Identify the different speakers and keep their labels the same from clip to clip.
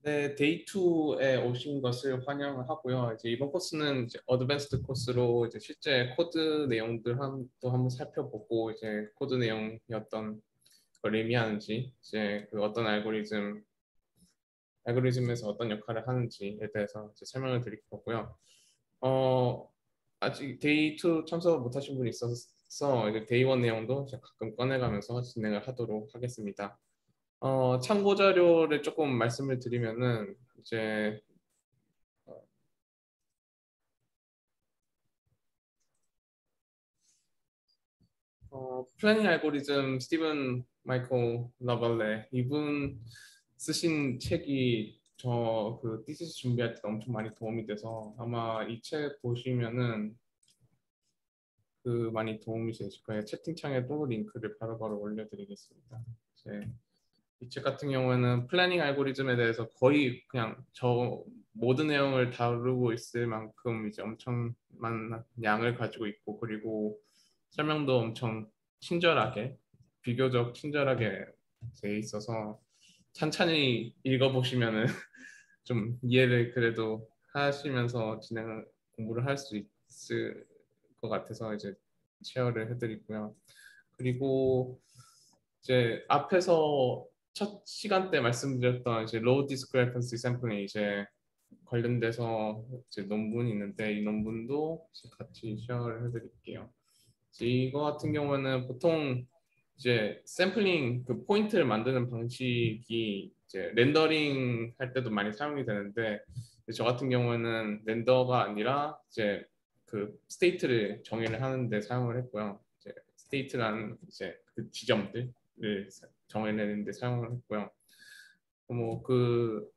Speaker 1: 네, 데이 2에 오신 것을 환영을 하고요. 이제 이번 코스는 이제 어드밴스드 코스로 이제 실제 코드 내용들 또 한번 살펴보고 이제 코드 내용이 어떤 걸 의미하는지 이제 그 어떤 알고리즘에서 어떤 역할을 하는지에 대해서 이제 설명을 드릴 거고요. 어, 아직 데이 2 참석 못하신 분이 있어서 이제 데이 1 내용도 이제 가끔 꺼내가면서 진행을 하도록 하겠습니다. 참고 자료를 조금 말씀을 드리면은 이제 플래닝 알고리즘 스티븐 마이클 러벌레 이분 쓰신 책이 저 그 티시스 준비할 때 엄청 많이 도움이 돼서 아마 이 책 보시면은 그 많이 도움이 되실 거예요. 채팅창에도 링크를 바로바로 올려드리겠습니다. 이제 이 책 같은 경우에는 플래닝 알고리즘에 대해서 거의 그냥 저 모든 내용을 다루고 있을 만큼 이제 엄청난 양을 가지고 있고 그리고 설명도 엄청 친절하게 비교적 친절하게 돼 있어서 찬찬히 읽어보시면은 좀 이해를 그래도 하시면서 공부를 할 수 있을 것 같아서 이제 쉐어를 해드리고요. 그리고 이제 앞에서 첫 시간 때 말씀드렸던 이제 low discrepancy sampling 이제 관련돼서 이제 논문이 있는데 이 논문도 이제 같이 쉐어를 해드릴게요. 이제 이거 같은 경우는 보통 이제 샘플링 그 포인트를 만드는 방식이 이제 렌더링 할 때도 많이 사용이 되는데 저 같은 경우는 렌더가 아니라 이제 그 스테이트를 정의를 하는데 사용을 했고요. 이제 스테이트라는 이제 그 지점들을 정해내는데 사용을 했고요. 뭐그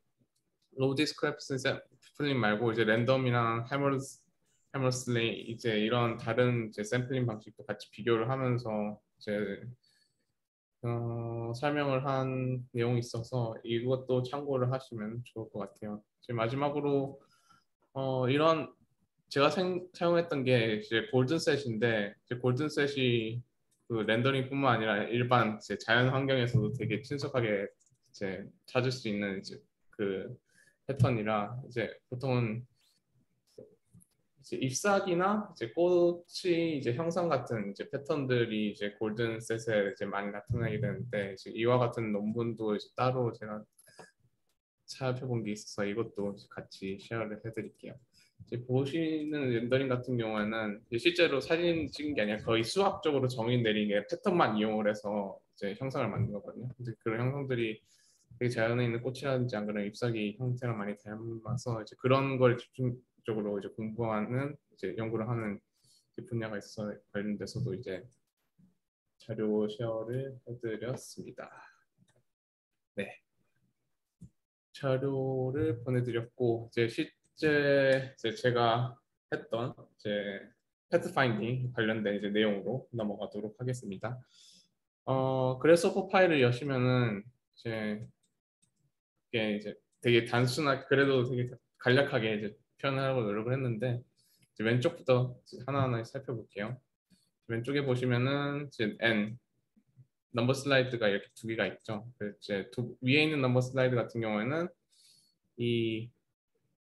Speaker 1: 로우 디스크레pancy 샘플링 말고 이제 랜덤이랑 해머스레이 이제 이런 다른 이제 샘플링 방식도 같이 비교를 하면서 이제 설명을 한 내용이 있어서 이것도 참고를 하시면 좋을 것 같아요. 이제 마지막으로 이런 제가 사용했던 게 이제 골든셋인데 이제 골든셋이 그 렌더링뿐만 아니라 일반 이제 자연 환경에서도 되게 친숙하게 이제 찾을 수 있는 이제 그 패턴이라 이제 보통은 이제 잎사귀나 이제 꽃이 이제 형상 같은 이제 패턴들이 이제 골든셋에 이제 많이 나타나게 되는데 이제 이와 같은 논문도 이제 따로 제가 살펴본 게 있어서 이것도 같이 쉐어를 해드릴게요. 이제 보시는 렌더링 같은 경우에는 이제 실제로 사진 찍은 게 아니라 거의 수학적으로 정의 내린 게 패턴만 이용을 해서 이제 형상을 만든 거거든요. 근데 그런 형상들이 되게 자연에 있는 꽃이라든지 안 그런 잎사귀 형태랑 많이 닮아서 이제 그런 걸 집중적으로 이제 공부하는 이제 연구를 하는 분야가 있어서 관련돼서도 이제 자료 쉐어를 해드렸습니다. 네. 자료를 보내드렸고 이제 실제 이제 제가 했던 이제 패스파인딩 관련된 이제 내용으로 넘어가도록 하겠습니다. 그래서 파일을 여시면은 이제 이게 이제 되게 단순하게 그래도 되게 간략하게 이제 표현하려고 노력을 했는데 이제 왼쪽부터 이제 하나하나 살펴볼게요. 왼쪽에 보시면은 이제 N 넘버 슬라이드가 이렇게 두 개가 있죠. 이제 위에 있는 넘버 슬라이드 같은 경우에는 이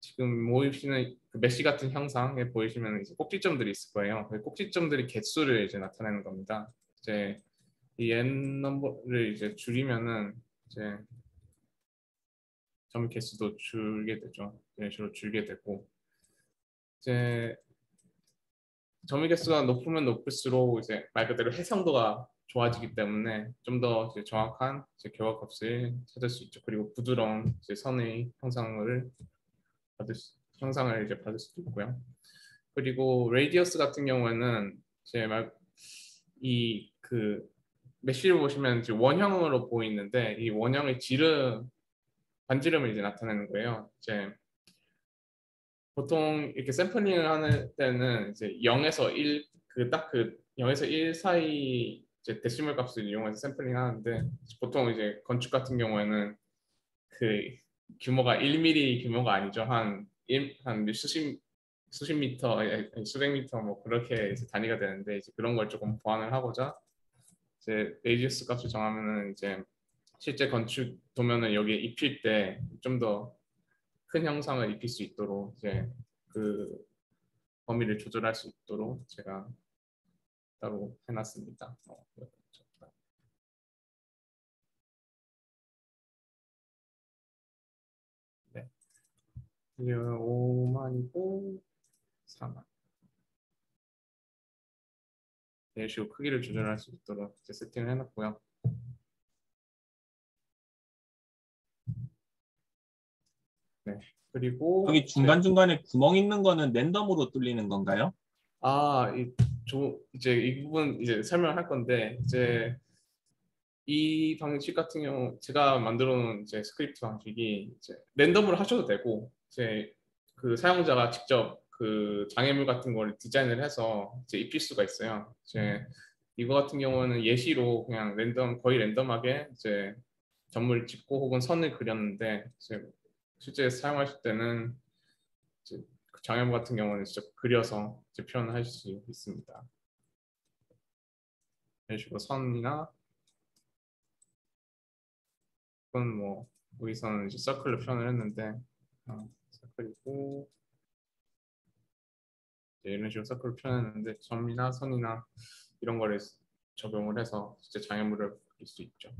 Speaker 1: 지금 보이시는 그 메시 같은 형상에 보이시면 이제 꼭지점들이 있을 거예요. 그 꼭지점들이 개수를 이제 나타내는 겁니다. 이제 이 n 넘버를 이제 줄이면은 이제 점 개수도 줄게 되죠. 이런 식으로 줄게 되고 이제 점의 개수가 높으면 높을수록 이제 말 그대로 해상도가 좋아지기 때문에 좀 더 정확한 이제 결과값을 찾을 수 있죠. 그리고 부드러운 이제 선의 형상을 이제 받을 수도 있고요. 그리고 레디어스 같은 경우에는 이제 이그 메쉬를 보시면 이제 원형으로 보이는데 이 원형의 반지름을 이제 나타내는 거예요. 이제 보통 이렇게 샘플링을 하는 때는 이제 0에서 1 그 0에서 1 사이 이제 데시멀 값을 이용해서 샘플링 하는데 보통 이제 건축 같은 경우에는 그 규모가 1mm 규모가 아니죠. 한 수십 미터, 아니, 수백 미터 뭐 그렇게 이제 단위가 되는데 이제 그런 걸 조금 보완을 하고자 이제 레디어스 값을 정하면은 이제 실제 건축 도면을 여기에 입힐 때 좀 더 큰 형상을 입힐 수 있도록 이제 그 범위를 조절할 수 있도록 제가 따로 해놨습니다. 네, 5만이고 4만. 이런 식으로 크기를 조절할 수 있도록 이제 세팅을 해놨고요. 네, 그리고
Speaker 2: 여기 중간중간에 구멍 있는 거는 랜덤으로 뚫리는 건가요?
Speaker 1: 이제 이 부분 이제 설명을 할 건데 이제 이 방식 같은 경우 제가 만들어 놓은 이제 스크립트 방식이 이제 랜덤으로 하셔도 되고 이제 그 사용자가 직접 그 장애물 같은 걸 디자인을 해서 이제 입힐 수가 있어요. 이제 이거 같은 경우는 예시로 그냥 거의 랜덤하게 이제 점을 찍고 혹은 선을 그렸는데 이제 실제 사용하실 때는 이제 그 장애물 같은 경우는 직접 그려서 이제 표현을 하실 수 있습니다. 이런 식으로 선이나 그건 뭐 여기서는 이제 서클로 표현을 했는데 서클이고 이런 식으로 서클로 표현했는데 점이나 선이나 이런 거를 적용을 해서 진짜 장애물을 그릴 수 있죠.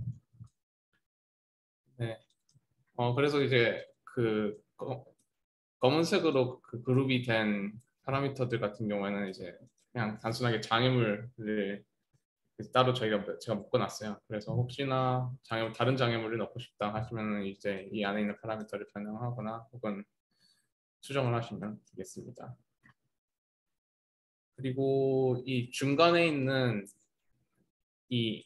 Speaker 1: 네. 그래서 이제 그 검은색으로 그 그룹이 된 파라미터들 같은 경우에는 이제 그냥 단순하게 장애물을 따로 제가 묶어놨어요. 그래서 혹시나 다른 장애물을 넣고 싶다 하시면 이제 이 안에 있는 파라미터를 변형하거나 혹은 수정을 하시면 되겠습니다. 그리고 이 중간에 있는 이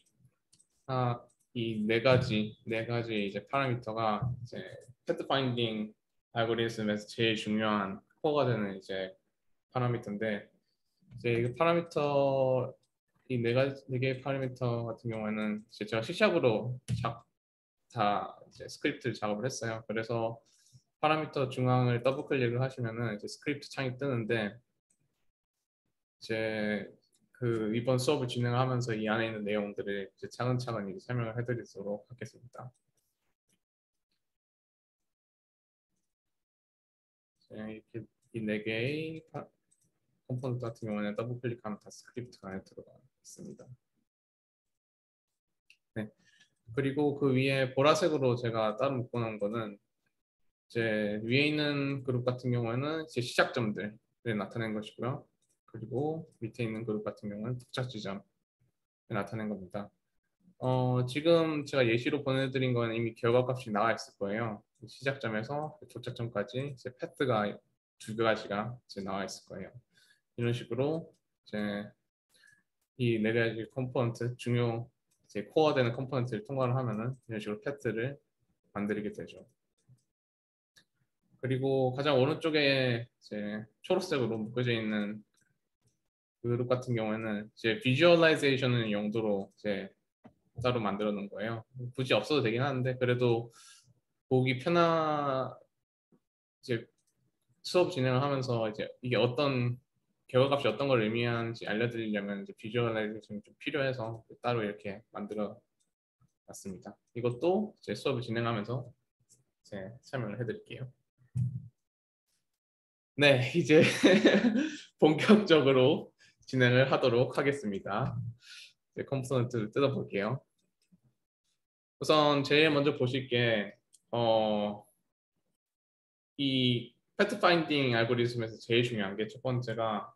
Speaker 1: 이 네 가지 이제 파라미터가 이제 패트 파인딩 알고리즘에서 제일 중요한 코어가 되는 이제 파라미터인데 이제 이 파라미터 이 네 개의 파라미터 같은 경우에는 이제 제가 C샵으로 다 이제 스크립트를 작업을 했어요. 그래서 파라미터 중앙을 더블 클릭을 하시면은 이제 스크립트 창이 뜨는데 이제 그 이번 수업을 진행하면서 이 안에 있는 내용들을 이제 차근차근 이제 설명을 해드리도록 하겠습니다. 이렇게 이 네 개의 컴포넌트 같은 경우는 더블 클릭하면 다 스크립트가 안에 들어가 있습니다. 네. 그리고 그 위에 보라색으로 제가 따로 묶어놓은 거는 이제 위에 있는 그룹 같은 경우에는 이제 시작점들을 나타낸 것이고요. 그리고 밑에 있는 그룹 같은 경우는 도착 지점을 나타낸 겁니다. 지금 제가 예시로 보내드린 건 이미 결과값이 나와 있을 거예요. 시작점에서 도착점까지 이제 패스가 2가지가 이제 나와 있을 거예요. 이런 식으로 이제 이 네 가지 컴포넌트 이제 코어 되는 컴포넌트를 통과를 하면은 이런 식으로 패스를 만들게 되죠. 그리고 가장 오른쪽에 이제 초록색으로 묶어져 있는 그룹 같은 경우에는 이제 비주얼라이제이션을 용도로 이제 따로 만들어 놓은 거예요. 굳이 없어도 되긴 하는데 그래도 보기 이제 수업 진행을 하면서 이제 이게 결과값이 어떤 걸 의미하는지 알려드리려면 이제 비주얼라이제이션이 좀 필요해서 따로 이렇게 만들어 놨습니다. 이것도 이제 수업을 진행하면서 이제 설명을 해드릴게요. 네, 이제 본격적으로 진행을 하도록 하겠습니다. 이제 컴포넌트를 뜯어볼게요. 우선 제일 먼저 보실 게 이 패트 파인딩 알고리즘에서 제일 중요한 게 첫 번째가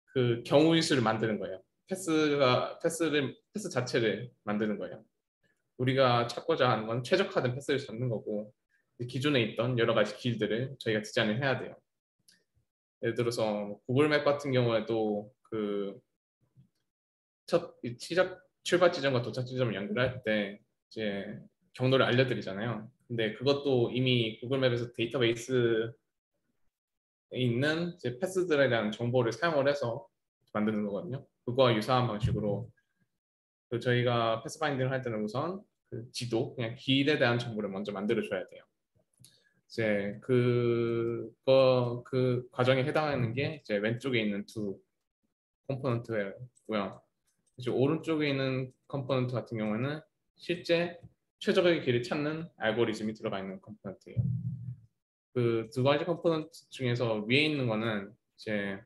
Speaker 1: 그 경우의 수를 만드는 거예요. 패스 자체를 만드는 거예요. 우리가 찾고자 하는 건 최적화된 패스를 찾는 거고 기존에 있던 여러 가지 길들을 저희가 디자인을 해야 돼요. 예를 들어서 뭐 구글 맵 같은 경우에도 그 첫 출발 지점과 도착 지점을 연결할 때 이제 경로를 알려드리잖아요. 근데 그것도 이미 구글 맵에서 데이터베이스에 있는 이제 패스들에 대한 정보를 사용을 해서 만드는 거거든요. 그거와 유사한 방식으로 저희가 패스 파인딩을 할 때는 우선 그 지도, 그냥 길에 대한 정보를 먼저 만들어줘야 돼요. 이제 그 과정에 해당하는 게 이제 왼쪽에 있는 두 컴포넌트고요. 이제 오른쪽에 있는 컴포넌트 같은 경우는 실제 최적의 길을 찾는 알고리즘이 들어가 있는 컴포넌트예요. 그 두 가지 컴포넌트 중에서 위에 있는 거는 이제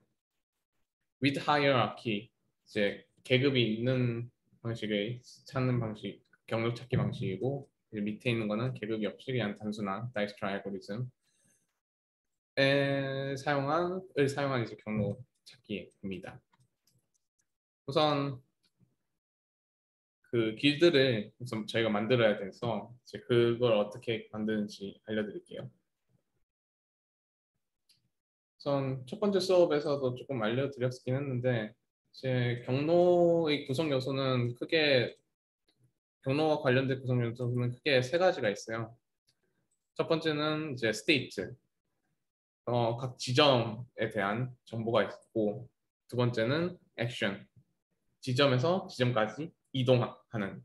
Speaker 1: with hierarchy, 이제 계급이 있는 방식을 찾는 방식, 경로 찾기 방식이고, 이제 밑에 있는 거는 계급이 없이 그냥 단순한 다이스트라 알고리즘을 사용한 이제 경로 찾기입니다. 우선 그 길드를 우선 저희가 만들어야 돼서 이제 그걸 어떻게 만드는지 알려드릴게요. 우선 첫 번째 수업에서도 조금 알려드렸긴 했는데 이제 경로의 구성 요소는 크게 경로와 관련된 구성 요소는 크게 세 가지가 있어요. 첫 번째는 이제 스테이트, 각 지점에 대한 정보가 있고, 두 번째는 액션, 지점에서 지점까지 이동하는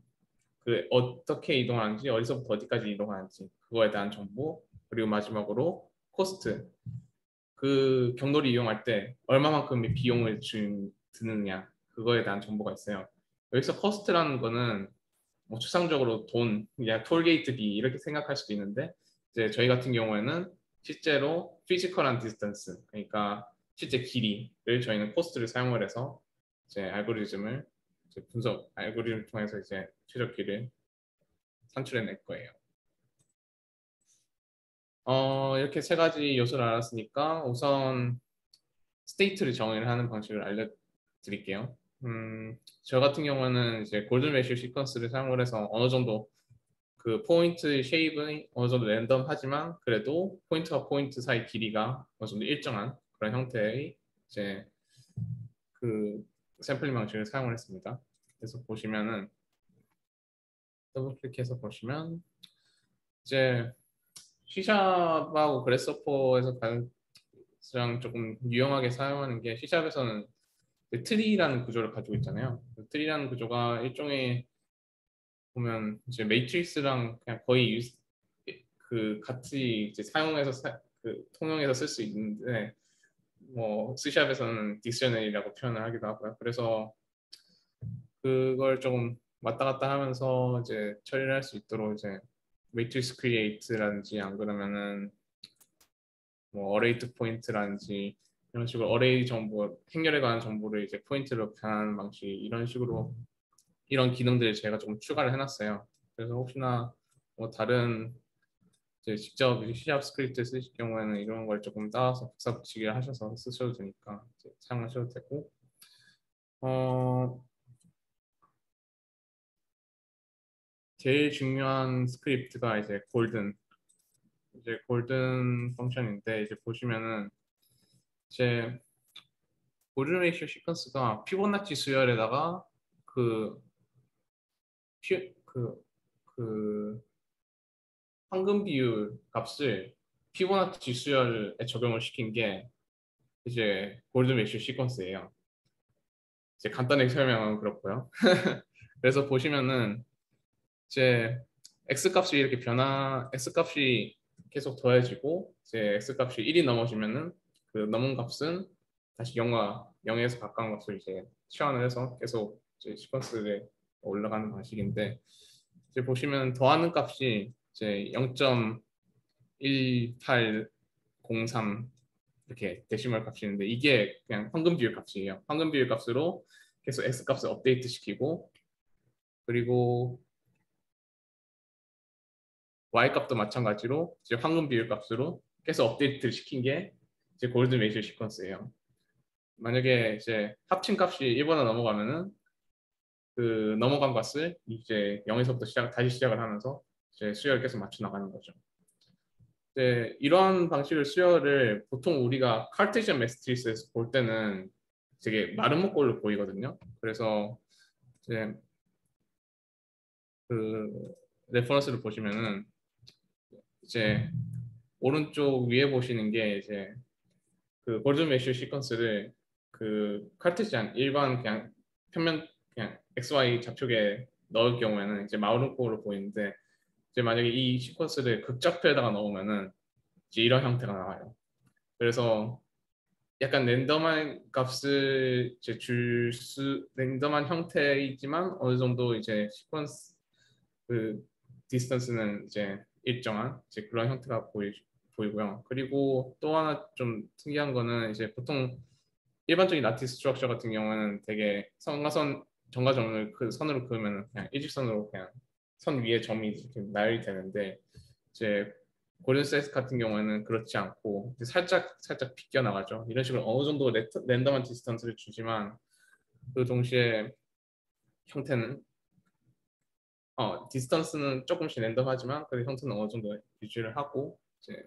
Speaker 1: 그 어떻게 이동하는지 어디서부터 어디까지 이동하는지 그거에 대한 정보, 그리고 마지막으로 코스트, 그 경로를 이용할 때 얼마만큼의 비용을 드느냐 그거에 대한 정보가 있어요. 여기서 코스트라는 거는 뭐 추상적으로 돈, 그냥 톨게이트비 이렇게 생각할 수도 있는데 이제 저희 같은 경우에는 실제로 피지컬한 디스턴스, 그러니까 실제 길이를 저희는 코스트를 사용을 해서 이제 알고리즘을 이제 알고리즘을 통해서 이제 최적 길을 산출해낼 거예요. 이렇게 세 가지 요소를 알았으니까 우선 스테이트를 정의를 하는 방식을 알려드릴게요. 저 같은 경우는 이제 골든 레시오 시퀀스를 사용을 해서 어느 정도 그 포인트 쉐입은 어느 정도 랜덤하지만 그래도 포인트와 포인트 사이 길이가 어느 정도 일정한 그런 형태의 이제 그 샘플링 방식을 사용을 했습니다. 그래서 보시면은 더블 클릭해서 보시면 이제 C샵하고 그래스호퍼에서 가장 조금 유용하게 사용하는 게 C샵에서는 트리라는 구조를 가지고 있잖아요. 트리라는 구조가 일종의 보면 이제 매트릭스랑 그냥 거의 그 같이 이제 사용해서 그 통용해서 쓸 수 있는데 뭐 C샵에서는 딕셔너리라고 표현을 하기도 하고요. 그래서 그걸 조금 왔다 갔다 하면서 이제 처리를 할 수 있도록 이제 매트릭스 크리에이트라든지 안 그러면은 뭐 어레이 투 포인트라든지 이런 식으로 어레이 정보, 행렬에 관한 정보를 이제 포인트로 변하는 방식 이런 식으로 이런 기능들을 제가 조금 추가를 해놨어요. 그래서 혹시나 뭐 다른 이제 직접 C# 스크립트 쓰실 경우에는 이런 걸 조금 따와서 복사 붙이기를 하셔서 쓰셔도 되니까 이제 사용하셔도 되고 제일 중요한 스크립트가 이제 골든 펑션인데 이제 보시면은 이제 골든 레이쇼 시퀀스가 피보나치 수열에다가 그, 그, 그 황금 비율 값을 피보나치 수열에 적용을 시킨 게 이제 골든 레이쇼 시퀀스예요. 이제 간단하게 설명은 그렇고요. 그래서 보시면은 이제 x 값이 계속 더해지고 이제 x 값이 1이 넘어지면은 그 넘은 값은 다시 0에서 가까운 값을 이제 치환을 해서 계속 이제 시퀀스에 올라가는 방식인데 이제 보시면 더하는 값이 이제 0.1803 이렇게 데시멀 값이 있는데 이게 그냥 황금 비율 값이에요. 황금 비율 값으로 계속 x 값을 업데이트 시키고 그리고 y 값도 마찬가지로 이제 황금 비율 값으로 계속 업데이트를 시킨 게 이제 골든 레이쇼 시퀀스예요. 만약에 이제 합친 값이 1보다 넘어가면은 그 넘어간 값을 이제 0에서부터 다시 시작을 하면서 이제 수열을 계속 맞춰 나가는 거죠. 이제 이런 방식의 수열을 보통 우리가 카르테시안 매트리스에서 볼 때는 되게 마름모꼴로 보이거든요. 그래서 이제 그 레퍼런스를 보시면은 이제 오른쪽 위에 보시는 게 이제 그 골든 레시오 시퀀스를 그 카르테시안 일반 그냥 평면 그냥 XY 좌표에 넣을 경우에는 이제 마름모꼴로 보이는데 이제 만약에 이 시퀀스를 극좌표에다가 넣으면은 이제 이런 형태가 나와요. 그래서 약간 랜덤한 값을 이제 랜덤한 형태이지만 어느 정도 이제 시퀀스 그 디스턴스는 이제 일정한 이제 그런 형태가 보이고요. 그리고 또 하나 좀 특이한 거는 이제 보통 일반적인 라티스 스트럭처 같은 경우는 되게 선과 점과 점을 그 선으로 그으면 그냥 일직선으로 그냥 선 위에 점이 이렇게 나열이 되는데 이제 골든셋 같은 경우에는 그렇지 않고 살짝 비껴 나가죠. 이런 식으로 어느 정도 랜덤한 디스턴스를 주지만 그 동시에 형태는 디스턴스는 조금씩 랜덤하지만 그 형태는 어느 정도 유지를 하고 이제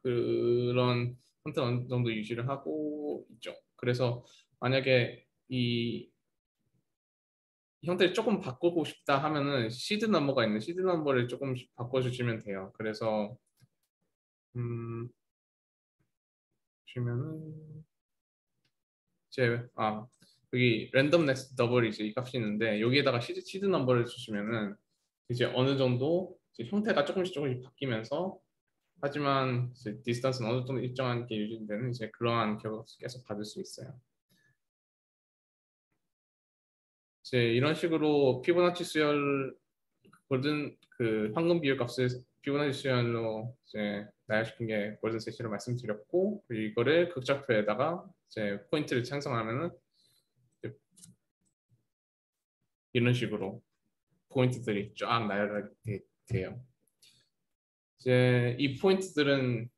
Speaker 1: 그런 형태는 어느 정도 유지를 하고 있죠. 그래서 만약에 이 형태를 조금 바꾸고 싶다 하면은 시드 넘버가 있는 시드 넘버를 조금씩 바꿔주시면 돼요. 그래서 보시면은 이제 여기 랜덤 넥스트 더블이 이제 이 값이 있는데 여기에다가 시드 넘버를 주시면은 이제 어느 정도 이제 형태가 조금씩 바뀌면서 하지만 이제 디스턴스는 어느 정도 일정한 게 유지되는 이제 그러한 결과를 계속 받을 수 있어요. 이제 이런 식으로 피보나치 수열 골든 그 황금 비율 값을 피보나치 수열로 이제 나열시킨 게 골든 세시로 말씀드렸고 그리고 이거를 극좌표에다가 이제 포인트를 생성하면은 이런 식으로 포인트들이 쫙 나열하게 돼요. 이제 이 포인트들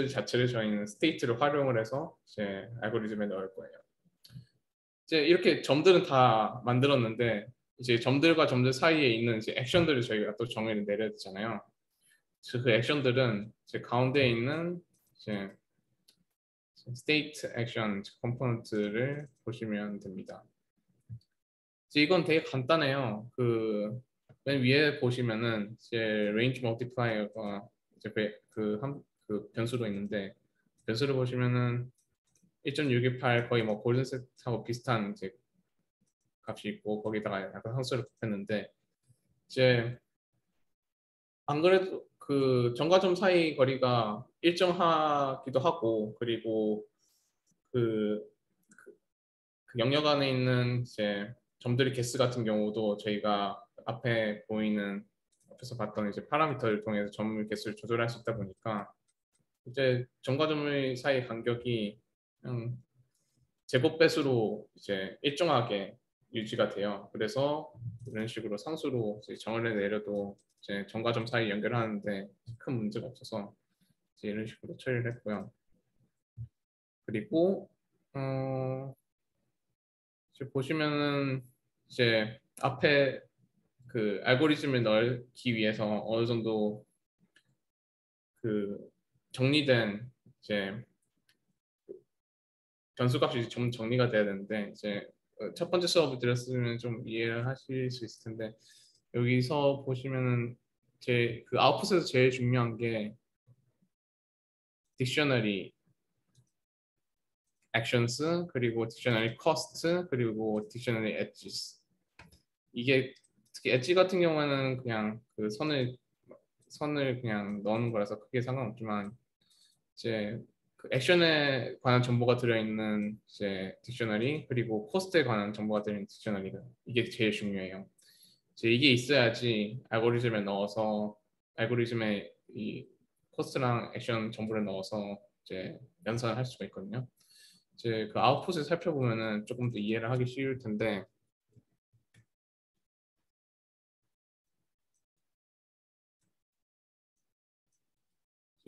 Speaker 1: 자체를 저희는 스테이트를 활용을 해서 이제 알고리즘에 넣을 거예요. 이제 이렇게 점들은 다 만들었는데 이제 점들과 점들 사이에 있는 이제 액션들을 저희가 또 정의를 내려야 되잖아요. 그 액션들은 이제 가운데에 있는 이제 스테이트 액션 컴포넌트를 보시면 됩니다. 이제 이건 되게 간단해요. 그 맨 위에 보시면은 이제 range multiplier가 이제 그 변수로 있는데 변수를 보시면은 1.618 거의 뭐 골든셋하고 비슷한 이제 값이 있고 거기다가 약간 상수를 곱했는데 이제 안 그래도 그 점과 점 사이 거리가 일정하기도 하고 그리고 그, 그 영역 안에 있는 이제 점들의 개수 같은 경우도 저희가 앞에 보이는 앞에서 봤던 이제 파라미터를 통해서 점의 개수를 조절할 수 있다 보니까 이제 점과 점의 사이 간격이 그냥 제곱 배수로 이제 일정하게 유지가 돼요. 그래서 이런 식으로 상수로 이제 정을 내려도 이제 점과 점 사이 연결하는데 큰 문제가 없어서 이제 이런 식으로 처리를 했고요. 그리고 이제 보시면은 이제 앞에 그 알고리즘을 넣기 위해서 어느 정도 그 정리된 이제 변수값이 좀 정리가 돼야 되는데 이제 첫 번째 수업을 들었으면 좀 이해를 하실 수 있을 텐데 여기서 보시면은 제 그 아웃풋에서 제일 중요한 게 딕셔너리 actions 그리고 딕셔너리 cost 그리고 딕셔너리 edges 이게 특히 엣지 같은 경우에는 그냥 그 선을 그냥 넣는 거라서 크게 상관없지만 이제 그 액션에 관한 정보가 들어있는 이제 딕셔너리 그리고 코스트에 관한 정보가 들어있는 딕셔너리가 이게 제일 중요해요. 이제 이게 있어야지 알고리즘에 넣어서 알고리즘에 이 코스트랑 액션 정보를 넣어서 이제 연산을 할 수가 있거든요. 이제 그 아웃풋을 살펴보면은 조금 더 이해를 하기 쉬울 텐데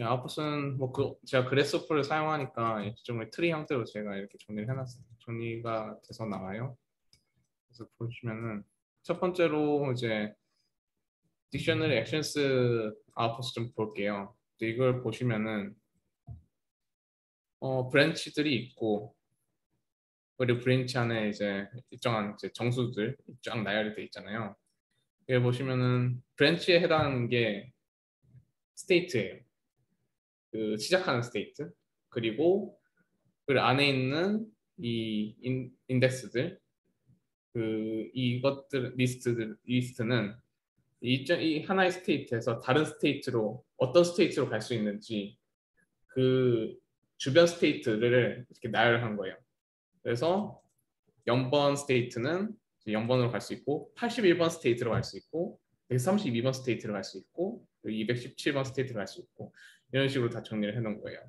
Speaker 1: 아웃풋은 뭐 제가 그래스호퍼를 사용하니까 일종의 트리 형태로 제가 이렇게 정리를 해놨어요. 정리가 돼서 나와요. 그래서 보시면은 첫 번째로 이제 딕셔너리 액션스 아웃풋 좀 볼게요. 이걸 보시면은 브랜치들이 있고 그리고 브랜치 안에 이제 일정한 이제 정수들 쫙 나열이 돼 있잖아요. 여기 보시면은 브랜치에 해당하는 게 스테이트예요. 그 시작하는 스테이트 그리고 그 안에 있는 이 인덱스들 그 이것들 리스트는 이 하나의 스테이트에서 다른 스테이트로 어떤 스테이트로 갈 수 있는지 그 주변 스테이트를 이렇게 나열한 거예요. 그래서 0번 스테이트는 0번으로 갈 수 있고 81번 스테이트로 갈 수 있고 132번 스테이트로 갈 수 있고 217번 스테이트로 갈 수 있고 이런 식으로 다 정리를 해놓은 거예요.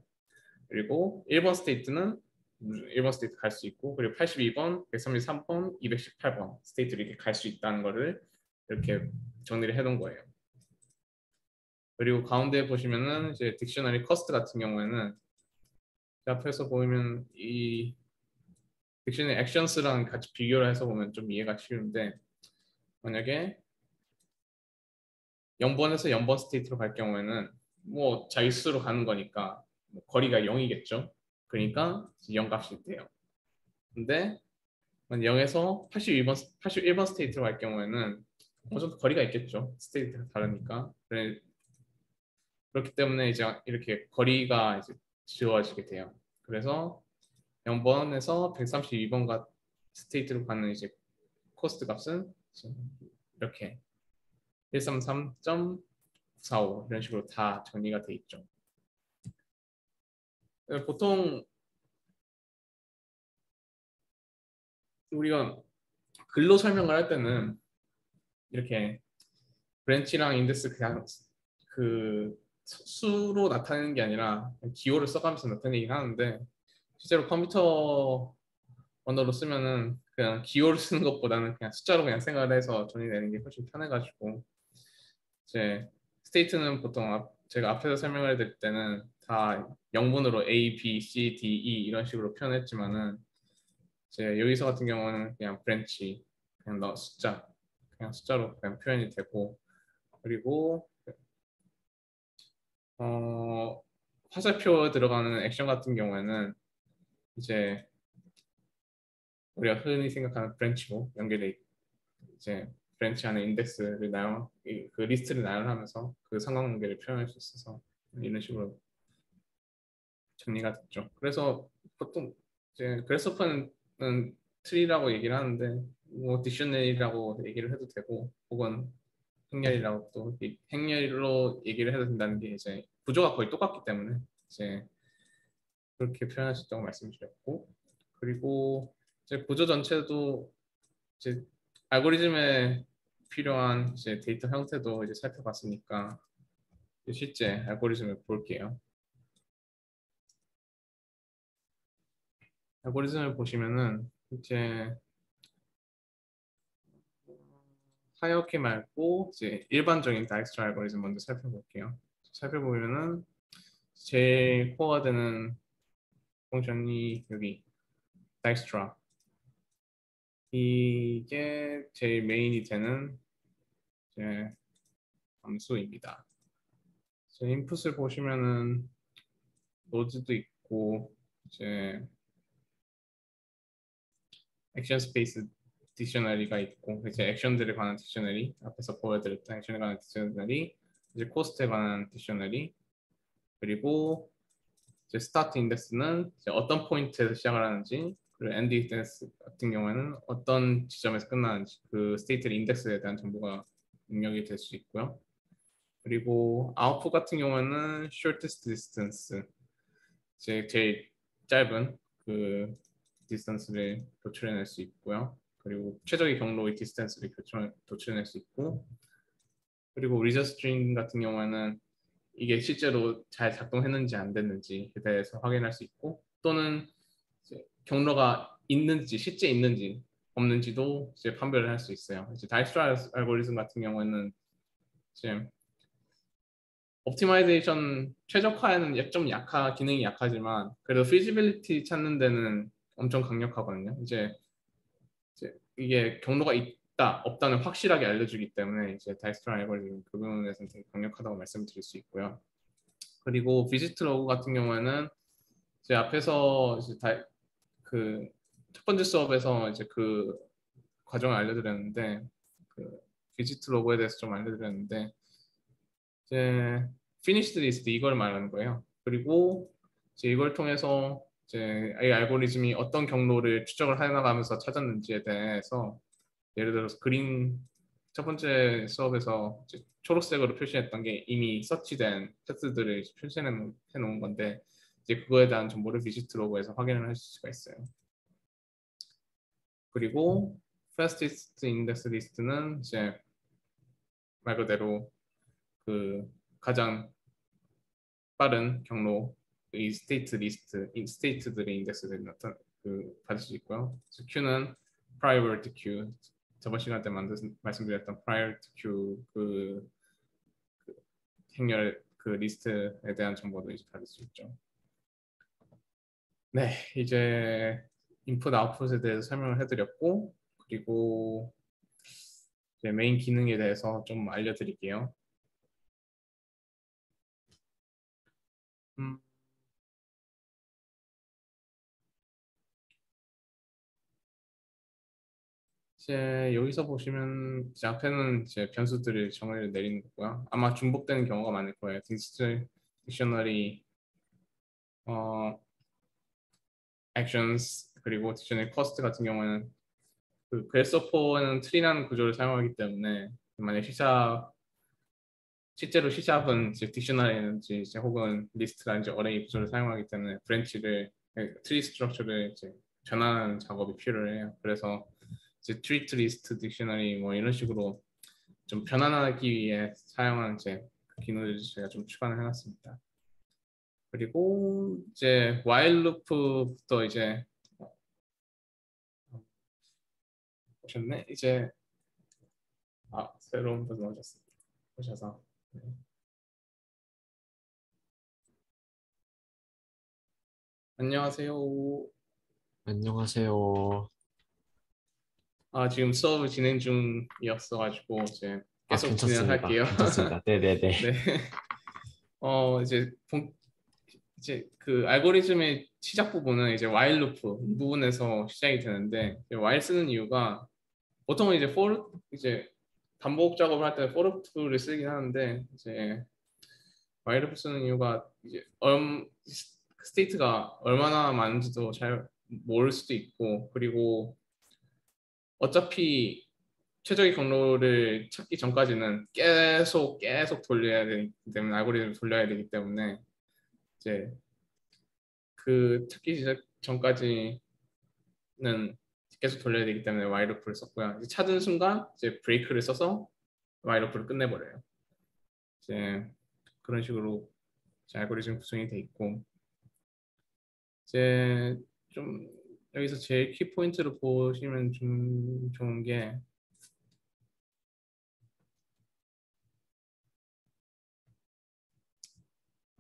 Speaker 1: 그리고 1번 스테이트는 1번 스테이트 갈 수 있고 그리고 82번, 133번, 218번 스테이트로 이렇게 갈 수 있다는 거를 이렇게 정리를 해놓은 거예요. 그리고 가운데 보시면은 이제 딕셔너리 커스트 같은 경우에는 앞에서 보이면 이 딕셔너리 액션스랑 같이 비교를 해서 보면 좀 이해가 쉬운데 만약에 0번에서 0번 스테이트로 갈 경우에는 뭐 자릿수로 가는 거니까 뭐 거리가 0이겠죠. 그러니까 0 값이 돼요. 근데 0에서 81번 스테이트로 갈 경우에는 어느 정도 거리가 있겠죠. 스테이트가 다르니까. 그렇기 때문에 이제 이렇게 거리가 이제 지워지게 돼요. 그래서 0번에서 132번 스테이트로 가는 이제 코스트 값은 이렇게 133.945 이런 식으로 다 정리가 돼 있죠. 보통 우리가 글로 설명을 할 때는 이렇게 브랜치랑 인덱스 그냥 그 수로 나타내는 게 아니라 기호를 써가면서 나타내긴 하는데 실제로 컴퓨터 언어로 쓰면은 그냥 기호를 쓰는 것보다는 그냥 숫자로 그냥 생각을 해서 정리내는 게 훨씬 편해가지고 이제 스테이트는 보통 제가 앞에서 설명을 드릴 때는 다 영문으로 A, B, C, D, E 이런 식으로 표현했지만은 이제 여기서 같은 경우는 그냥 브랜치 그냥 숫자 그냥 숫자로 그냥 표현이 되고 그리고 화살표 들어가는 액션 같은 경우에는 이제 우리가 흔히 생각하는 브랜치로 연결돼 이제 브랜치 안에 인덱스를 그 리스트를 나열하면서 그 상관관계를 표현할 수 있어서 이런 식으로 정리가 됐죠. 그래서 보통 이제 그래서퍼는 트리라고 얘기를 하는데 뭐 디셔널이라고 얘기를 해도 되고 혹은 행렬이라고 또 행렬로 얘기를 해도 된다는 게 이제 구조가 거의 똑같기 때문에 이제 그렇게 표현할 수 있다고 말씀드렸고 그리고 이제 구조 전체도 이제 알고리즘에 필요한 이제 데이터 형태도 이제 살펴봤으니까 실제 알고리즘을 볼게요. 알고리즘을 보시면은 이제 하이어키 말고 이제 일반적인 다이렉스트라 알고리즘 먼저 살펴볼게요. 살펴보면은 제일 코어가 되는 펑션이 여기 다이렉스트라 이게 제일 메인이 되는 이제 함수입니다. 인풋을 보시면은 노드도 있고 이제 액션 스페이스 딕셔너리가 있고 이제 액션들에 관한 딕셔너리 앞에서 보여드렸던 액션에 관한 딕셔너리 이제 코스트에 관한 딕셔너리 그리고 이제 스타트 인덱스는 이제 어떤 포인트에서 시작을 하는지 그리고 엔드 인덱스 같은 경우에는 어떤 지점에서 끝나는지 그 스테이트 인덱스에 대한 정보가 입력이 될 수 있고요. 그리고 아웃풋 같은 경우에는 shortest distance 이제 제일 짧은 그 디스턴스를 도출해낼 수 있고요. 그리고 최적의 경로의 디스턴스를 도출해낼 수 있고 그리고 리저 스트링 같은 경우에는 이게 실제로 잘 작동했는지 안 됐는지에 대해서 확인할 수 있고 또는 이제 경로가 있는지 실제 있는지 없는지도 이제 판별을 할 수 있어요. 이제 다이스트라 알고리즘 같은 경우에는 이제 옵티마이제이션 최적화에는 좀 기능이 약하지만 그래도 피지빌리티 찾는 데는 엄청 강력하거든요. 이제 이게 경로가 있다 없다는 확실하게 알려주기 때문에 이제 다이스트라 알고리즘 그 부분에서는 되게 강력하다고 말씀드릴 수 있고요. 그리고 비지트 로그 같은 경우에는 이제 앞에서 이제 그첫 번째 수업에서 이제 그 과정을 알려드렸는데 그 비지트 로그에 대해서 좀 알려드렸는데 이제 finished list 이걸 말하는 거예요. 그리고 이제 이걸 통해서 이제 이 알고리즘이 어떤 경로를 추적을 해나가면서 찾았는지에 대해서 예를 들어서 그린 첫 번째 수업에서 이제 초록색으로 표시했던 게 이미 서치된 패스들을 표시해 놓은 건데 이제 그거에 대한 정보를 비지트 로그에서 확인을 할 수가 있어요. 그리고 fastest index list는 이제 말 그대로 그 가장 빠른 경로 이 스테이트 리스트, 이 스테이트들의 인덱스를 나타 받을 수 있고요. Q는 priority queue, 저번 시간 때 말씀드렸던 priority queue 그 행렬 그 리스트에 대한 정보도 이제 받을 수 있죠. 네, 이제 인풋 아웃풋에 대해서 설명을 해드렸고, 그리고 이제 메인 기능에 대해서 좀 알려드릴게요. 이제 여기서 보시면 이제 앞에는 이제 변수들을 정의를 내리는 거고요. 아마 중복되는 경우가 많을 거예요. 딕셔너리, actions 그리고 딕셔너리 cost 같은 경우에는 그 그래스호퍼는 트리라는 구조를 사용하기 때문에 만약 실제로 C샵은 이제 딕셔너리인지 이제 혹은 리스트라든지 어레이 구조를 사용하기 때문에 브랜치를 트리 스트럭처를 이제 전환하는 작업이 필요해요. 그래서 이제 트리 트 리스트 딕셔너리 뭐 이런 식으로 좀 변환하기 위해 사용하는 이제 그 기능을 제가 좀 추가를 해놨습니다. 그리고 이제 while loop부터 이제 보셨네. 이제 새로운 버전 오셔서 네. 안녕하세요.
Speaker 3: 안녕하세요.
Speaker 1: 지금 수업 진행 중이었어가지고 이제 계속
Speaker 3: 괜찮습니다.
Speaker 1: 진행할게요.
Speaker 3: 괜찮습니다. 네네네.
Speaker 1: 네. 이제 그 알고리즘의 시작 부분은 이제 while loop 이 부분에서 시작이 되는데 while 쓰는 이유가 보통은 이제 for 이제 반복 작업을 할 때 for loop를 쓰긴 하는데 이제 while loop 쓰는 이유가 이제 스테이트가 얼마나 많은지도 잘 모를 수도 있고 그리고 어차피 최적의 경로를 찾기 전까지는 계속 돌려야 되기 때문에 알고리즘을 돌려야 되기 때문에 이제 그 찾기 시작 전까지는 계속 돌려야 되기 때문에 while loop를 썼고요. 이제 찾은 순간 이제 브레이크를 써서 while loop를 끝내버려요. 이제 그런 식으로 이제 알고리즘 구성이 돼 있고 이제 좀 여기서 제일 키 포인트로 보시면 좀 좋은 게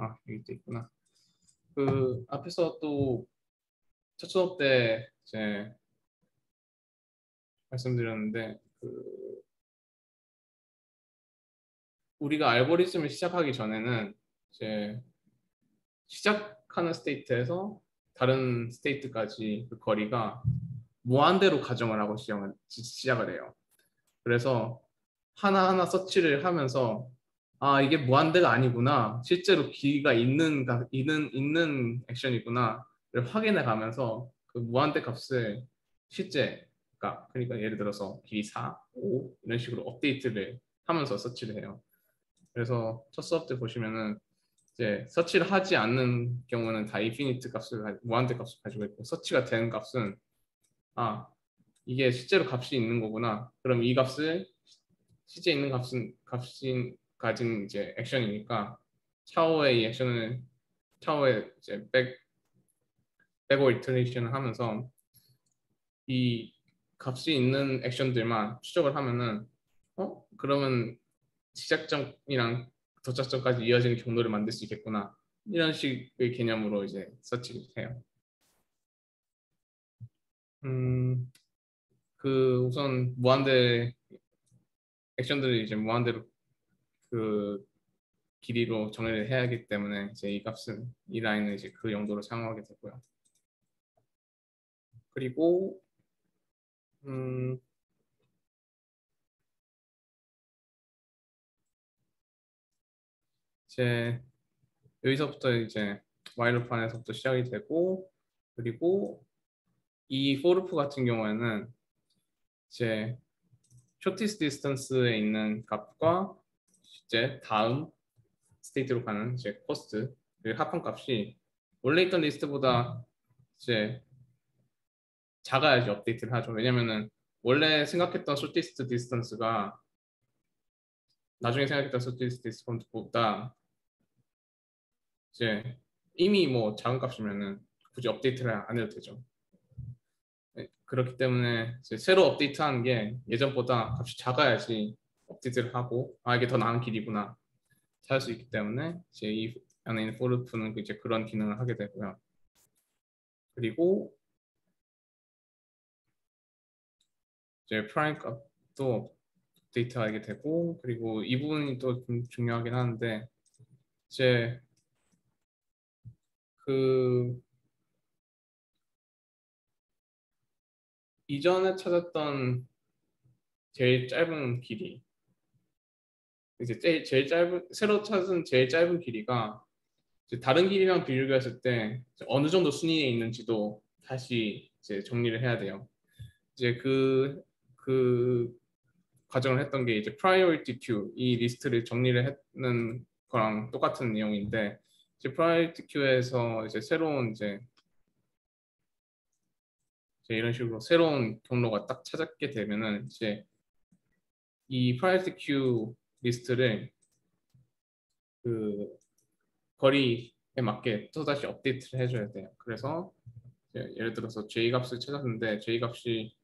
Speaker 1: 여기 또 있구나. 그 앞에서 또 첫 수업 때 이제 말씀드렸는데 그 우리가 알고리즘을 시작하기 전에는 이제 시작하는 스테이트에서 다른 스테이트까지 그 거리가 무한대로 가정을 하고 시작을 해요. 그래서 하나하나 서치를 하면서 이게 무한대가 아니구나. 실제로 길이가 있는 액션이구나를 확인해 가면서 그 무한대 값을 실제 그러니까 예를 들어서 길이 4, 5 이런 식으로 업데이트를 하면서 서치를 해요. 그래서 첫 수업 때 보시면은 이제 서치를 하지 않는 경우는 다 인피니트 값을 무한대 값을 가지고 있고 서치가 되는 값은 이게 실제로 값이 있는 거구나. 그럼 이 값을 실제 있는 값이 가진 이제 액션이니까 차후에 이 액션을 차후에 이제 백오 이터레이션을 하면서 이 값이 있는 액션들만 추적을 하면은 그러면 시작점이랑 도착점까지 이어지는 경로를 만들 수 있겠구나. 이런 식의 개념으로 이제 서치를 해요. 그 우선 무한대 액션들을 이제 무한대로 그 길이로 정의를 해야 하기 때문에 이제 이 라인은 이제 그 용도로 사용하게 되고요. 그리고 이제 여기서부터 이제 while loop 안에서부터 시작이 되고 그리고 이 for loop 같은 경우에는 이제 shortest distance에 있는 값과 이제 다음 스테이트로 가는 이제 cost 그 합한 값이 원래 있던 리스트보다 이제 작아야지 업데이트를 하죠. 왜냐면은 원래 생각했던 shortest distance가 나중에 생각했던 shortest distance보다 이제 이미 뭐 작은 값이면은 굳이 업데이트를 안 해도 되죠. 네, 그렇기 때문에 이제 새로 업데이트하는 게 예전보다 값이 작아야지 업데이트를 하고 아 이게 더 나은 길이구나 찾을 수 있기 때문에 이제 이 안에 있는 for loop는 이제 그런 기능을 하게 되고요. 그리고 이제 프라임 값도 업데이트하게 되고 그리고 이 부분이 또 좀 중요하긴 하는데 이제 그 이전에 찾았던 제일 짧은 길이 이제 제일 짧은 새로 찾은 제일 짧은 길이가 이제 다른 길이랑 비교했을 때 어느 정도 순위에 있는지도 다시 이제 정리를 해야 돼요. 이제 그 과정을 했던 게 이제 priority queue 이 리스트를 정리를 하는 거랑 똑같은 내용인데 이제 priority queue에서 이제 새로운 이제 이런 식으로 새로운 경로가 딱 찾게 되면은 이제 이 priority queue 리스트를 그 거리에 맞게 또다시 업데이트를 해줘야 돼요. 그래서 예를 들어서 J 값을 찾았는데 J 값이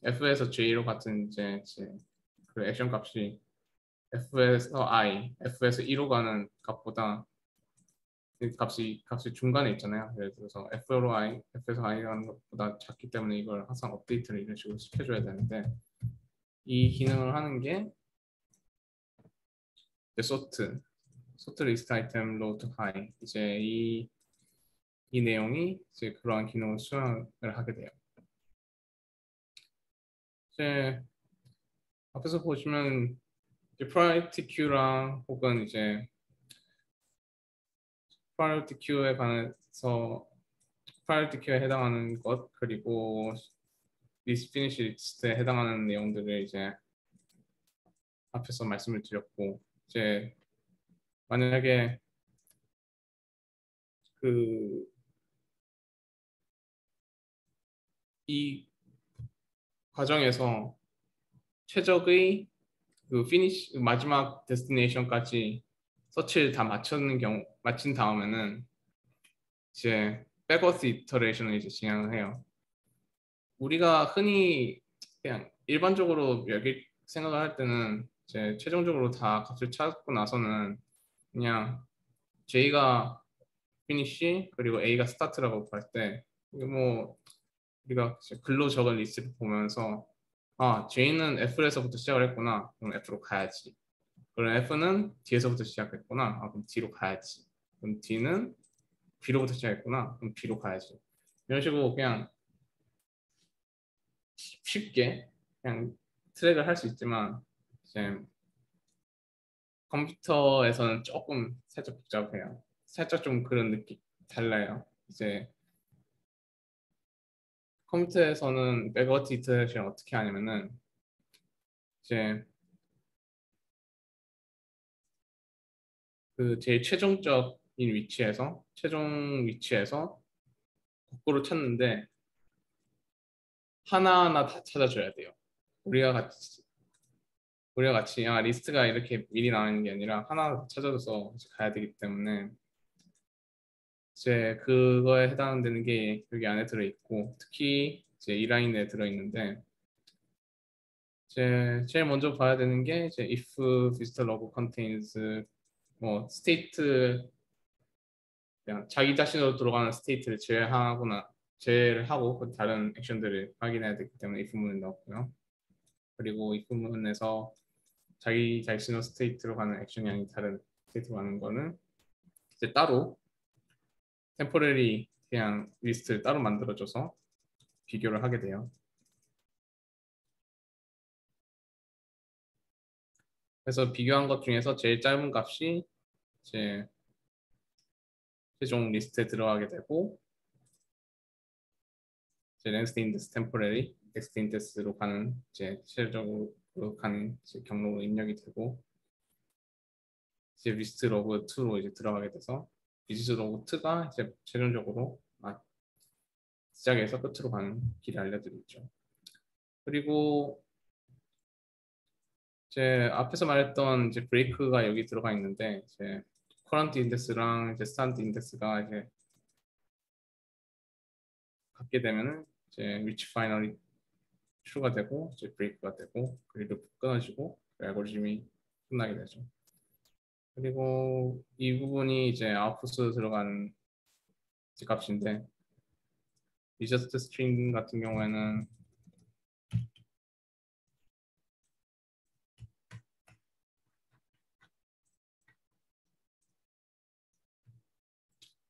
Speaker 1: F에서 J로 같은 이제 그 액션 값이 F에서 I, F에서 2로 가는 값보다 그 값이 중간에 있잖아요. 예를 들어서 F로 I, F에서 I 가는 것보다 작기 때문에 이걸 항상 업데이트를 이런 식으로 시켜줘야 되는데 이 기능을 하는 게 sort list item low to high 이제 이 내용이 이제 그러한 기능을 수행을 하게 돼요. 이제 앞에서 보시면 이제 priority queue랑 혹은 이제 priority queue에 관해서 priority queue에 해당하는 것 그리고 list finish list에 해당하는 내용들을 이제 앞에서 말씀을 드렸고 이제 만약에 그 이 과정에서 최적의 그 finish 마지막 데스티네이션까지 서치를 다 마친 다음에는 이제 백워스 이터레이션을 이제 진행을 해요. 우리가 흔히 그냥 일반적으로 여기 생각을 할 때는 이제 최종적으로 다 값을 찾고 나서는 그냥 J가 피니시 그리고 A가 스타트라고 할 때 이게 뭐 우리가 글로 적은 리스트를 보면서 아 J는 F에서부터 시작을 했구나 그럼 F로 가야지 그럼 F는 D에서부터 시작했구나 아, 그럼 D로 가야지 그럼 D는 B로부터 시작했구나 그럼 B로 가야지 이런 식으로 그냥 쉽게 그냥 트랙을 할 수 있지만 이제 컴퓨터에서는 조금 살짝 복잡해요. 살짝 좀 그런 느낌 달라요. 이제 컴퓨터에서는 백워트 이터레이션 어떻게 하냐면은 이제 그 제일 최종 위치에서 거꾸로 찾는데 하나하나 다 찾아줘야 돼요. 우리가 같이 아, 리스트가 이렇게 미리 나오는 게 아니라 하나 찾아줘서 이제 가야 되기 때문에 이제 그거에 해당되는 게 여기 안에 들어있고 특히 이제 이 라인에 들어있는데 이제 제일 먼저 봐야 되는 게 이제 if visitor log contains 뭐 state 그냥 자기 자신으로 들어가는 스테이트를 제외를 하고 그 다른 액션들을 확인해야 되기 때문에 if문을 넣었고요. 그리고 if문에서 자기 자신으로 스테이트로 가는 액션이 아닌 다른 스테이트로 가는 거는 이제 따로 템포러리 그냥 리스트를 따로 만들어줘서 비교를 하게 돼요. 그래서 비교한 것 중에서 제일 짧은 값이 이제 최종 리스트에 들어가게 되고 이제 next index temporary, next index로 가는 이제 실질적으로 가는 이제 경로로 입력이 되고 이제 리스트 로그 2로 이제 들어가게 돼서 리스트 로그 2가 이제 최종적으로 시작에서 끝으로 가는 길을 알려드리죠. 그리고 이제 앞에서 말했던 이제 브레이크가 여기 들어가 있는데 이제 커런트 인덱스랑 이제 스탠드 인덱스가 이제 같게 되면은 이제 위치 파이널이 true가 되고 이제 브레이크가 되고 그리고 끊어지고 그 알고리즘이 끝나게 되죠. 그리고 이 부분이 이제 아웃풋으로 들어가는 값인데 adjust string 같은 경우에는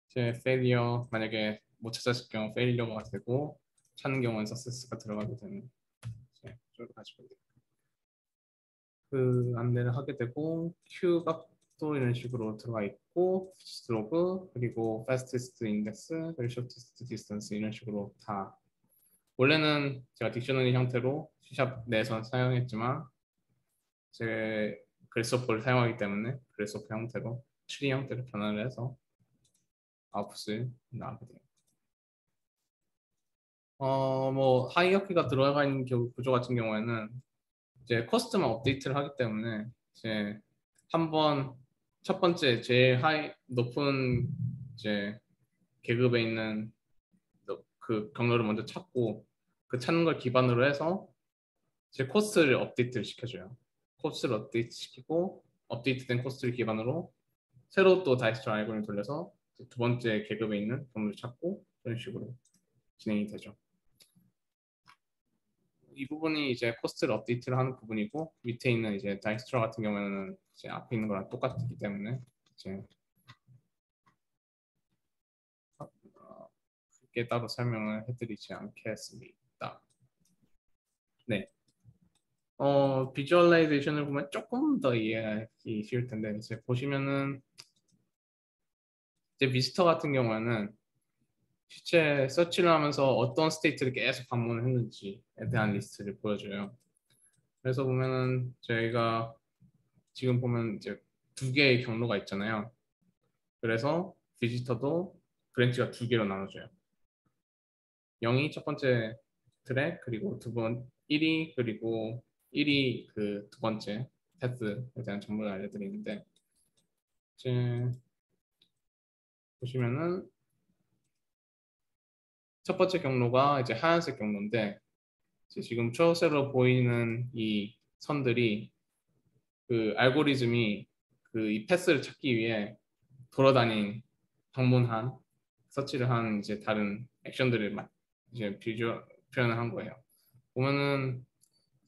Speaker 1: 이제 failure 만약에 못 찾았을 경우 failure가 되고 찾는 경우는 success가 들어가게 되는 이제 쪽으로 가지고 그 안내를 하게 되고 q 값도 이런 식으로 들어가 있고 스트로브 그리고 fastest index 그리고 shortest distance 이런 식으로 다 원래는 제가 딕셔너리 형태로 C# 내에서 사용했지만 제 그래스호퍼를 사용하기 때문에 그래스호퍼 형태로 트리 형태로 변환을 해서 아웃풋을 나오게 돼요. 뭐 하이어키가 들어가 있는 구조 같은 경우에는 이제 커스텀 업데이트를 하기 때문에 이제 한번 첫 번째 제일 높은 이제 계급에 있는 그 경로를 먼저 찾고 그 찾는 걸 기반으로 해서 이제 코스를 업데이트를 시켜줘요. 코스를 업데이트 시키고 업데이트된 코스를 기반으로 새로 또 다이스트 알고리즘 돌려서 두 번째 계급에 있는 경로를 찾고 그런 식으로 진행이 되죠. 이 부분이 이제 코스트를 업데이트를 하는 부분이고 밑에 있는 이제 다이스트라 같은 경우에는 이제 앞에 있는 거랑 똑같기 때문에 이제 크게 따로 설명을 해드리지 않겠습니다. 네. 비주얼라이제이션을 보면 조금 더 이해하기 쉬울 텐데 이제 보시면은 이제 미스터 같은 경우에는 실제 서치를 하면서 어떤 스테이트를 계속 방문을 했는지에 대한 리스트를 보여줘요. 그래서 보면은 저희가 지금 보면 이제 두 개의 경로가 있잖아요. 그래서 비지터도 브랜치가 두 개로 나눠져요. 0이 첫 번째 트랙 그리고 두 번 1이 그리고 1이 그 두 번째 패스에 대한 정보를 알려드리는데 이제 보시면은 첫 번째 경로가 이제 하얀색 경로인데 이제 지금 초록색으로 보이는 이 선들이 그 알고리즘이 그 이 패스를 찾기 위해 돌아다닌 방문한 서치를 한 이제 다른 액션들을 이제 비주얼 표현을 한 거예요. 보면은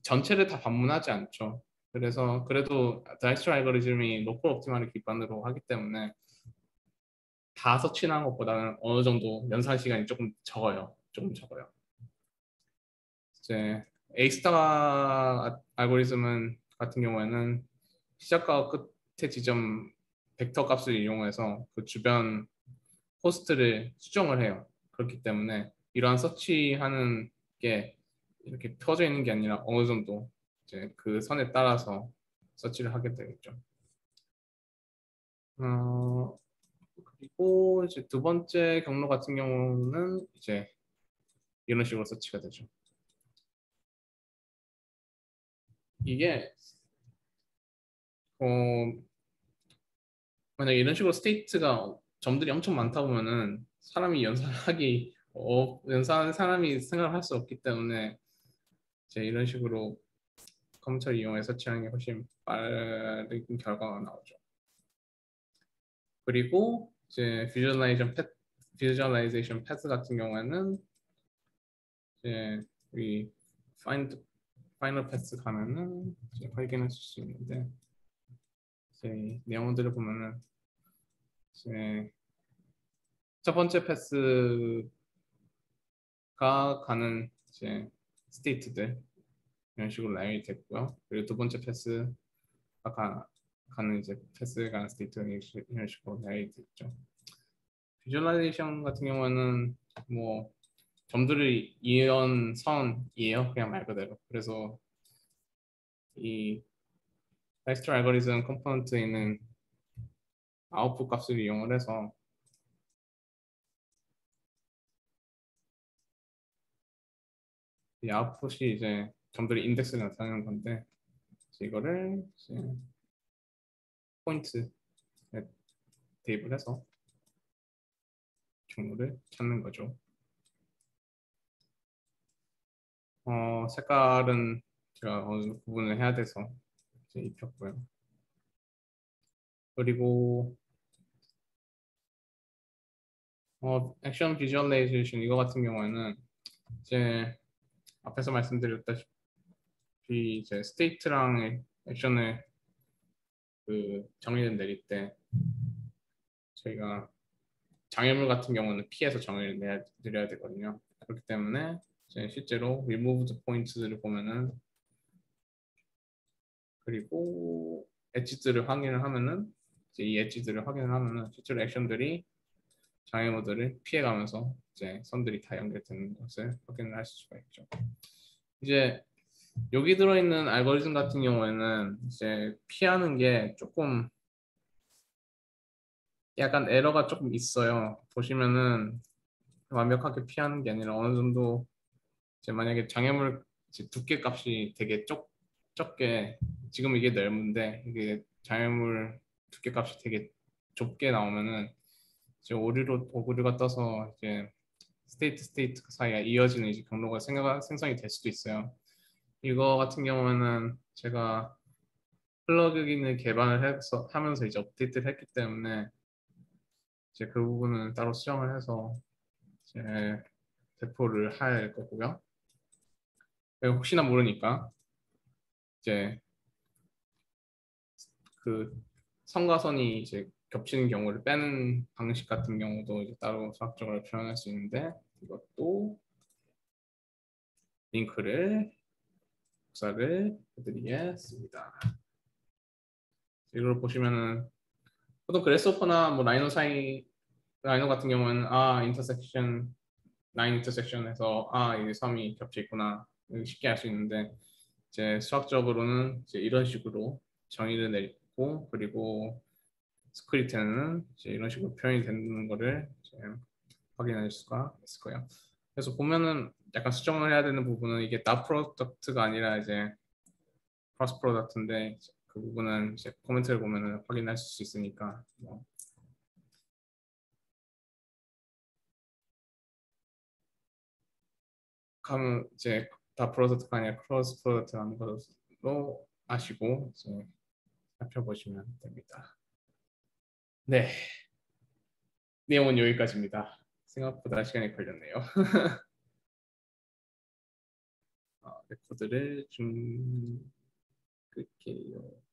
Speaker 1: 전체를 다 방문하지 않죠. 그래서 그래도 다이스트 알고리즘이 로컬 옵티마를 기반으로 하기 때문에 다 서치한 것보다는 어느 정도 연산 시간이 조금 적어요. 조금 적어요. 이제 A스타 알고리즘은 같은 경우에는 시작과 끝의 지점 벡터 값을 이용해서 그 주변 호스트를 수정을 해요. 그렇기 때문에 이러한 서치하는 게 이렇게 펴져 있는 게 아니라 어느 정도 이제 그 선에 따라서 서치를 하게 되겠죠. 그리고 이제 두 번째 경로 같은 경우는 이제 이런 식으로 서치가 되죠. 이게 만약에 이런 식으로 스테이트가 점들이 엄청 많다 보면은 사람이 연산하기 연산하는 사람이 생각을 할 수 없기 때문에 이제 이런 식으로 컴퓨터를 이용해 서치하는 게 훨씬 빠른 결과가 나오죠. 그리고 이제 비주얼라이제이션 패스 같은 경우에는 이제 우리 파이널 패스 가면은 이제 확인하실 수 있는데 이제 내용들을 보면은 이제 첫 번째 패스가 가는 이제 스테이트들 이런 식으로 나열이 됐고요. 그리고 두 번째 패스가 가는 이제 패스에 관한 스테이트 이런 식으로 나열이 됐죠. 비주얼라이제이션 같은 경우는 뭐 점들을 이은 선이에요. 그냥 말 그대로. 그래서 이 다이스트 알고리즘 컴포넌트에 있는 아웃풋 값을 이용을 해서 이 아웃풋이 이제 점들이 인덱스를 나타내는 건데 이거를 이제 포인트 대입을 해서 경로를 찾는 거죠. 색깔은 제가 어느 정도 구분을 해야 돼서 이제 입혔고요. 그리고 액션 비주얼라이제이션 이거 같은 경우에는 이제 앞에서 말씀드렸다시피 이제 스테이트랑 액션을 그 정의를 내릴 때 저희가 장애물 같은 경우는 피해서 정의를 내려야 되거든요. 그렇기 때문에 이제 실제로 removed points를 보면은 그리고 엣지들을 확인을 하면은 이제 이 엣지들을 확인을 하면은 실제로 액션들이 장애물들을 피해가면서 이제 선들이 다 연결되는 것을 확인을 할 수가 있죠. 이제 여기 들어있는 알고리즘 같은 경우에는 이제 피하는 게 조금 약간 에러가 조금 있어요. 보시면은 완벽하게 피하는 게 아니라 어느 정도 이제 만약에 장애물 두께 값이 되게 적게 지금 이게 넓은데 이게 장애물 두께 값이 되게 좁게 나오면은 이제 오류가 떠서 이제 스테이트 사이가 이어지는 이제 경로가 생성이 될 수도 있어요. 이거 같은 경우에는 제가 플러그인을 개발을 하면서 이제 업데이트를 했기 때문에 이제 그 부분은 따로 수정을 해서 이제 배포를 할 거고요. 혹시나 모르니까 이제 그 선과 선이 이제 겹치는 경우를 빼는 방식 같은 경우도 이제 따로 수학적으로 표현할 수 있는데 이것도 링크를 복사를 해드리겠습니다. 이걸 보시면은 보통 그래스호퍼나 뭐 라이노 같은 경우는 인터섹션 라인 인터섹션에서 이 섬이 겹쳐 있구나 쉽게 알 수 있는데 이제 수학적으로는 이제 이런 식으로 정의를 내리고 그리고 스크립트는 이제 이런 식으로 표현이 되는 거를 이제 확인할 수가 있을 거예요. 그래서 보면은 약간 수정을 해야 되는 부분은 이게 나 프로덕트가 아니라 이제 크로스 프로덕트인데 그 부분은 이제 코멘트를 보면은 확인할 수 있으니까 가면 이제 다 프로덕트가 아니라 크로스 프로덕트라는 것으로 아시고 이제 살펴보시면 됩니다. 네, 내용은 여기까지입니다. 생각보다 시간이 걸렸네요. 레코드를 좀 끌게요.